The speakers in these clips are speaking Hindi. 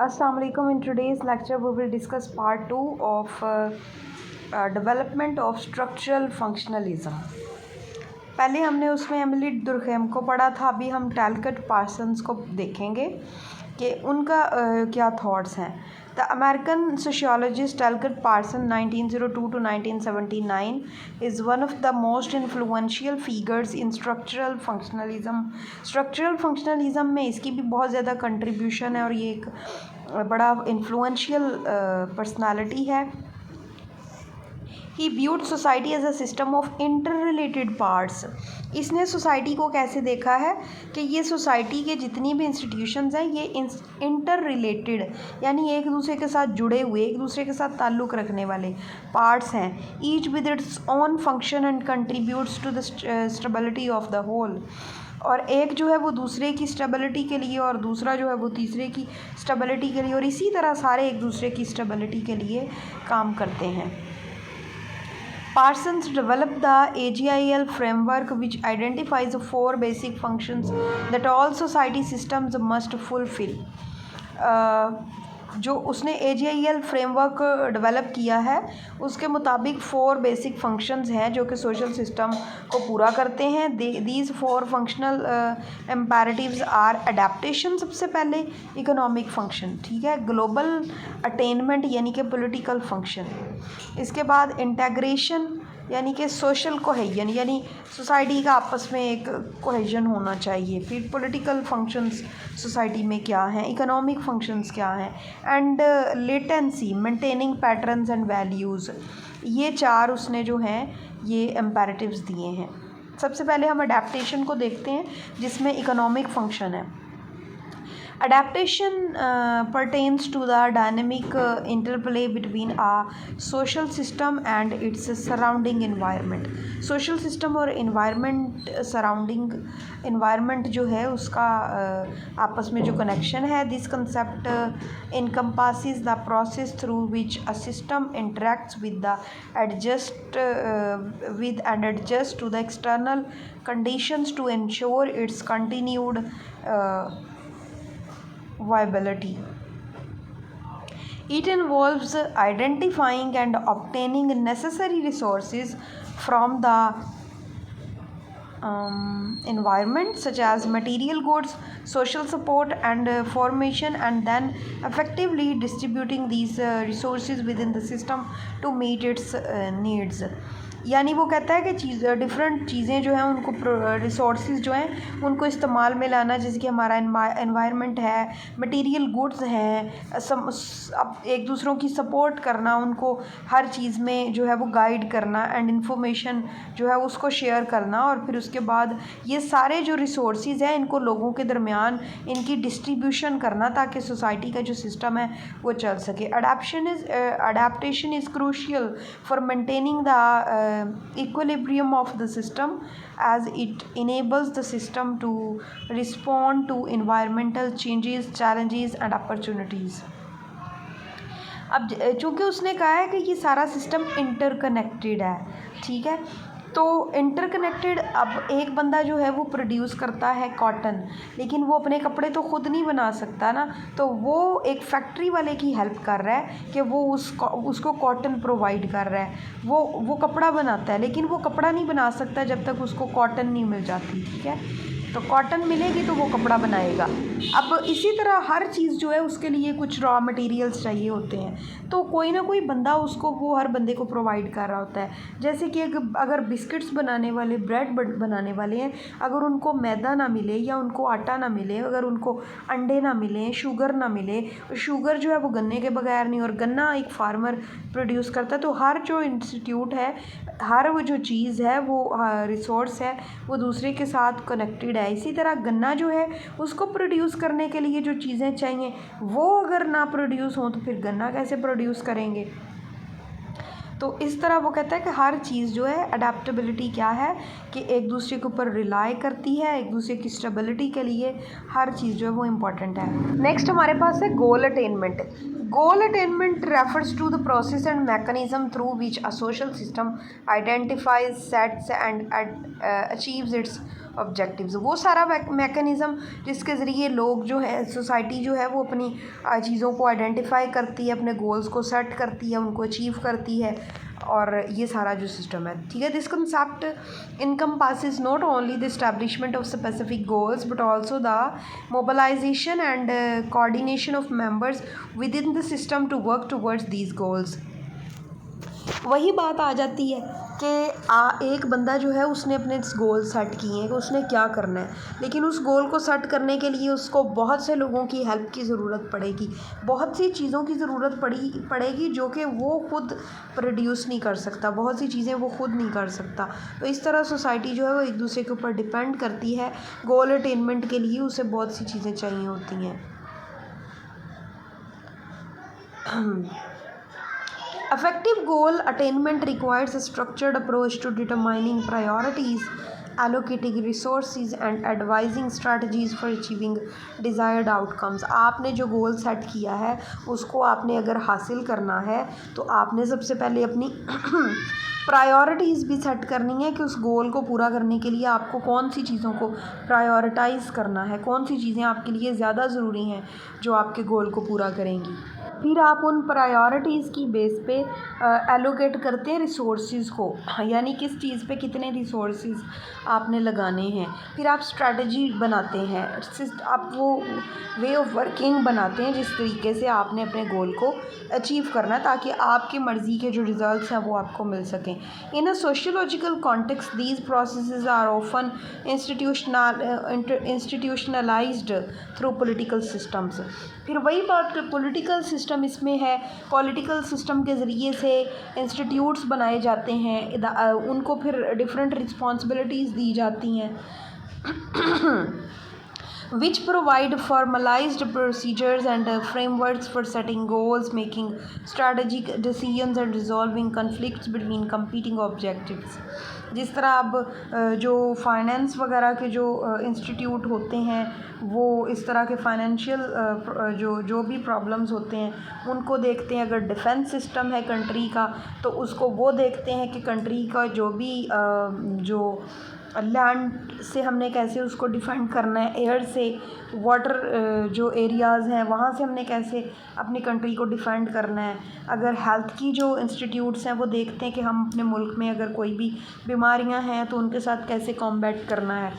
Assalamu alaikum. In today's lecture, we will discuss part 2 of development of structural functionalism. पहले हमने उसमें एमिली दुर्खेम को पढ़ा था, अभी हम टैलकट पार्सन्स को देखेंगे कि उनका क्या थॉट्स हैं. The American sociologist Talcott Parsons (1902 to 1979) is one of the most influential figures in structural functionalism. Structural functionalism में इसकी भी बहुत ज़्यादा कंट्रीब्यूशन है और ये एक बड़ा influential personality है. He viewed society as a system of interrelated parts. इसने सोसाइटी को कैसे देखा है कि ये सोसाइटी के जितनी भी इंस्टीट्यूशंस हैं ये इंटर रिलेटेड यानी एक दूसरे के साथ जुड़े हुए, एक दूसरे के साथ ताल्लुक़ रखने वाले पार्ट्स हैं. Each with its own function and contributes to the stability of the whole. और एक जो है वो दूसरे की स्टेबिलिटी के लिए और दूसरा जो है वो तीसरे की स्टेबिलिटी के लिए और इसी तरह सारे एक दूसरे की स्टेबिलिटी के लिए काम करते हैं. Parsons developed the AGIL framework, which identifies 4 basic functions that all society systems must fulfill. जो उसने AGIL फ्रेमवर्क डेवलप किया है उसके मुताबिक 4 बेसिक फंक्शंस हैं जो कि सोशल सिस्टम को पूरा करते हैं. These 4 functional imperatives are adaptation सबसे पहले, इकोनॉमिक फंक्शन, ठीक है, ग्लोबल अटेनमेंट यानी कि पॉलिटिकल फंक्शन, इसके बाद इंटेग्रेशन यानी कि सोशल कोहेजन यानी सोसाइटी का आपस में एक कोहेजन होना चाहिए. फिर पॉलिटिकल फंक्शंस सोसाइटी में क्या हैं, इकोनॉमिक फंक्शंस क्या हैं, and latency maintaining patterns and values. ये 4 उसने जो हैं ये इम्पेरेटिव्स दिए हैं. सबसे पहले हम अडेप्टेशन को देखते हैं जिसमें इकोनॉमिक फंक्शन है. Adaptation pertains to the dynamic interplay between a social system and its surrounding environment. Social system और environment surrounding environment जो है उसका आपस में जो connection है. This concept encompasses the process through which a system interacts with the adjust to the external conditions to ensure its continued viability. It involves identifying and obtaining necessary resources from the environment such as material goods, social support and formation, and then effectively distributing these resources within the system to meet its needs. यानी वो कहता है कि डिफरेंट चीज़ें जो हैं उनको रिसोर्सेज जो हैं उनको इस्तेमाल में लाना, जैसे कि हमारा एनवायरनमेंट है, मटेरियल गुड्स हैं, अब एक दूसरों की सपोर्ट करना, उनको हर चीज़ में जो है वो गाइड करना एंड इंफॉर्मेशन जो है उसको शेयर करना, और फिर उसके बाद ये सारे जो रिसोर्सेज हैं इनको लोगों के दरमियान इनकी डिस्ट्रीब्यूशन करना ताकि सोसाइटी का जो सिस्टम है वो चल सके. Adaptation is crucial for maintaining the equilibrium of the system as it enables the system to respond to environmental changes, challenges and opportunities. अब चूँकि उसने कहा है कि ये सारा सिस्टम इंटरकनेक्टेड है, ठीक है, तो इंटरकनेक्टेड. अब एक बंदा जो है वो प्रोड्यूस करता है कॉटन, लेकिन वो अपने कपड़े तो ख़ुद नहीं बना सकता ना, तो वो एक फैक्ट्री वाले की हेल्प कर रहा है कि वो उसको कॉटन प्रोवाइड कर रहा है. वो कपड़ा बनाता है लेकिन वो कपड़ा नहीं बना सकता जब तक उसको कॉटन नहीं मिल जाती, ठीक है, तो कॉटन मिलेगी तो वो कपड़ा बनाएगा. अब इसी तरह हर चीज़ जो है उसके लिए कुछ रॉ मटेरियल्स चाहिए होते हैं, तो कोई ना कोई बंदा उसको वो हर बंदे को प्रोवाइड कर रहा होता है. जैसे कि अगर बिस्किट्स बनाने वाले, ब्रेड बनाने वाले हैं, अगर उनको मैदा ना मिले या उनको आटा ना मिले, अगर उनको अंडे ना मिले, शुगर ना मिले, शुगर जो है वो गन्ने के बगैर नहीं, और गन्ना एक फार्मर प्रोड्यूस करता है, तो हर जो इंस्टीट्यूट है, हर वो जो चीज़ है, वो रिसोर्स है, वो दूसरे के साथ कनेक्टेड है. इसी तरह गन्ना जो है उसको प्रोड्यूस करने के लिए जो चीज़ें चाहिए वो अगर ना प्रोड्यूस हों तो फिर गन्ना कैसे प्रोड्यूस करेंगे. तो इस तरह वो कहता है कि हर चीज़ जो है अडेप्टेबिलिटी क्या है कि एक दूसरे के ऊपर रिलाई करती है, एक दूसरे की स्टेबिलिटी के लिए हर चीज़ जो है वो इम्पॉर्टेंट है. नेक्स्ट हमारे पास है goal attainment. Goal attainment refers to the process and mechanism through which a social system identifies, sets and achieves its objectives. वो सारा मैकेनिज़्म जिसके ज़रिए लोग जो है, सोसाइटी जो है वो अपनी चीज़ों को आइडेंटिफाई करती है, अपने गोल्स को सेट करती है, उनको अचीव करती है, और ये सारा जो सिस्टम है, ठीक है। This concept encompasses not only the establishment of specific goals but also the mobilization and coordination of members within the system to work towards these goals। वही बात आ जाती है कि एक बंदा जो है उसने अपने गोल सेट किए हैं कि उसने क्या करना है, लेकिन उस गोल को सेट करने के लिए उसको बहुत से लोगों की हेल्प की ज़रूरत पड़ेगी, बहुत सी चीज़ों की ज़रूरत पड़ेगी जो कि वो खुद प्रोड्यूस नहीं कर सकता, बहुत सी चीज़ें वो खुद नहीं कर सकता। तो इस तरह सोसाइटी जो है वो एक दूसरे के ऊपर डिपेंड करती है। गोल अटेनमेंट के लिए उसे बहुत सी चीज़ें चाहिए होती हैं। Effective goal attainment requires a structured approach to determining priorities, allocating resources and advising strategies for achieving desired outcomes। आपने जो गोल सेट किया है उसको आपने अगर हासिल करना है तो आपने सबसे पहले अपनी प्रायोरिटीज़ भी सेट करनी है कि उस गोल को पूरा करने के लिए आपको कौन सी चीज़ों को प्रायोरिटाइज़ करना है, कौन सी चीज़ें आपके लिए ज़्यादा ज़रूरी हैं जो आपके गोल को पूरा करेंगी। फिर आप उन प्रायोरिटीज़ की बेस पे एलोकेट करते हैं रिसोर्सेज को, यानी किस चीज़ पे कितने रिसोर्सेज आपने लगाने हैं। फिर आप स्ट्रेटजी बनाते हैं, आप वो वे ऑफ वर्किंग बनाते हैं जिस तरीके से आपने अपने गोल को अचीव करना है ताकि आपकी मर्ज़ी के जो रिज़ल्ट्स हैं वो आपको मिल सकें। In a sociological context these processes are often institutionalised through political systems. फिर वही बात पॉलिटिकल सिस्टम इसमें है, पॉलिटिकल सिस्टम के ज़रिए से इंस्टीट्यूट्स बनाए जाते हैं, उनको फिर डिफरेंट रिस्पॉन्सिबिलिटीज़ दी जाती हैं which provide formalized procedures and frameworks for setting goals, making strategic decisions and resolving conflicts between competing objectives। जिस तरह अब जो फाइनेंस वगैरह के जो इंस्टीट्यूट होते हैं वो इस तरह के फाइनेंशियल जो भी प्रॉब्लम्स होते हैं उनको देखते हैं। अगर डिफेंस सिस्टम है कंट्री का तो उसको वो देखते हैं कि कंट्री का जो भी जो लैंड से हमने कैसे उसको डिफेंड करना है, एयर से, वाटर जो एरियाज़ हैं वहाँ से हमने कैसे अपनी कंट्री को डिफेंड करना है। अगर हेल्थ की जो इंस्टीट्यूट्स हैं वो देखते हैं कि हम अपने मुल्क में अगर कोई भी बीमारियां हैं तो उनके साथ कैसे कॉम्बैट करना है।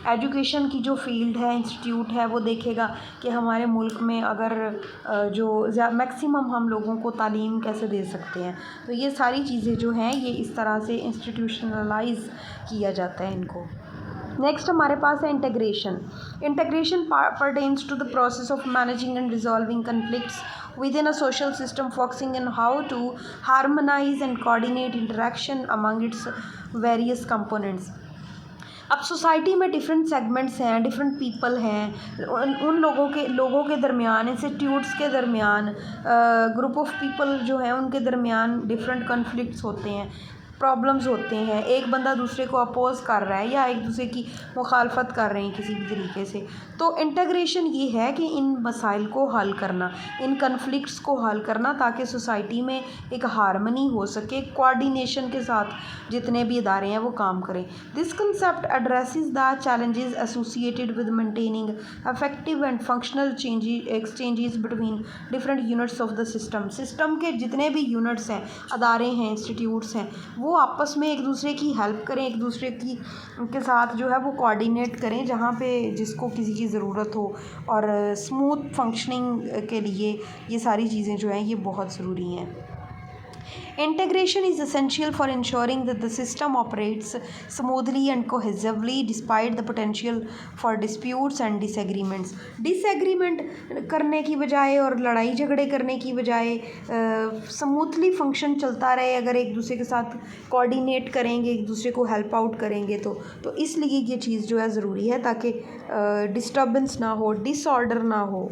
एजुकेशन की जो फील्ड है, इंस्टीट्यूट है, वो देखेगा कि हमारे मुल्क में अगर जो मैक्सिमम हम लोगों को तालीम कैसे दे सकते हैं। तो ये सारी चीज़ें जो हैं ये इस तरह से इंस्टीट्यूशनलाइज किया जाता है इनको। नेक्स्ट हमारे पास है integration. Integration pertains to the process of managing and resolving conflicts within a social system, focusing on how to harmonize and coordinate interaction among its various components। अब सोसाइटी में डिफरेंट सेगमेंट्स हैं, डिफरेंट पीपल हैं, उन लोगों के दरमियान, इंस्टीट्यूट्स के दरमियान, ग्रुप ऑफ पीपल जो हैं उनके दरमियान डिफरेंट कॉन्फ्लिक्ट्स होते हैं, प्रॉब्लम्स होते हैं। एक बंदा दूसरे को अपोज़ कर रहा है या एक दूसरे की मुखालफत कर रहे हैं किसी भी तरीके से। तो इंटीग्रेशन ये है कि इन मसाइल को हल करना, इन कन्फ्लिक्ट्स को हल करना ताकि सोसाइटी में एक हारमनी हो सके, कोऑर्डिनेशन के साथ जितने भी इदारे हैं वो काम करें। This concept addresses the challenges associated with maintaining effective and functional exchanges between different units of the system. System के जितने भी यूनिट्स हैं, अदारे हैं, इंस्टीट्यूट्स हैं, वो आपस में एक दूसरे की हेल्प करें, एक दूसरे की के साथ जो है वो कोऑर्डिनेट करें जहाँ पे जिसको किसी की ज़रूरत हो, और स्मूथ फंक्शनिंग के लिए ये सारी चीज़ें जो हैं ये बहुत ज़रूरी हैं। Integration is essential for ensuring that the system operates smoothly and cohesively despite the potential for disputes and disagreements। Disagreement करने की बजाय और लड़ाई झगड़े करने की बजाय स्मूथली फंक्शन चलता रहे, अगर एक दूसरे के साथ कोऑर्डिनेट करेंगे, एक दूसरे को हेल्प आउट करेंगे तो इसलिए ये चीज़ जो है ज़रूरी है ताकि डिस्टर्बेंस ना हो, डिसऑर्डर ना हो।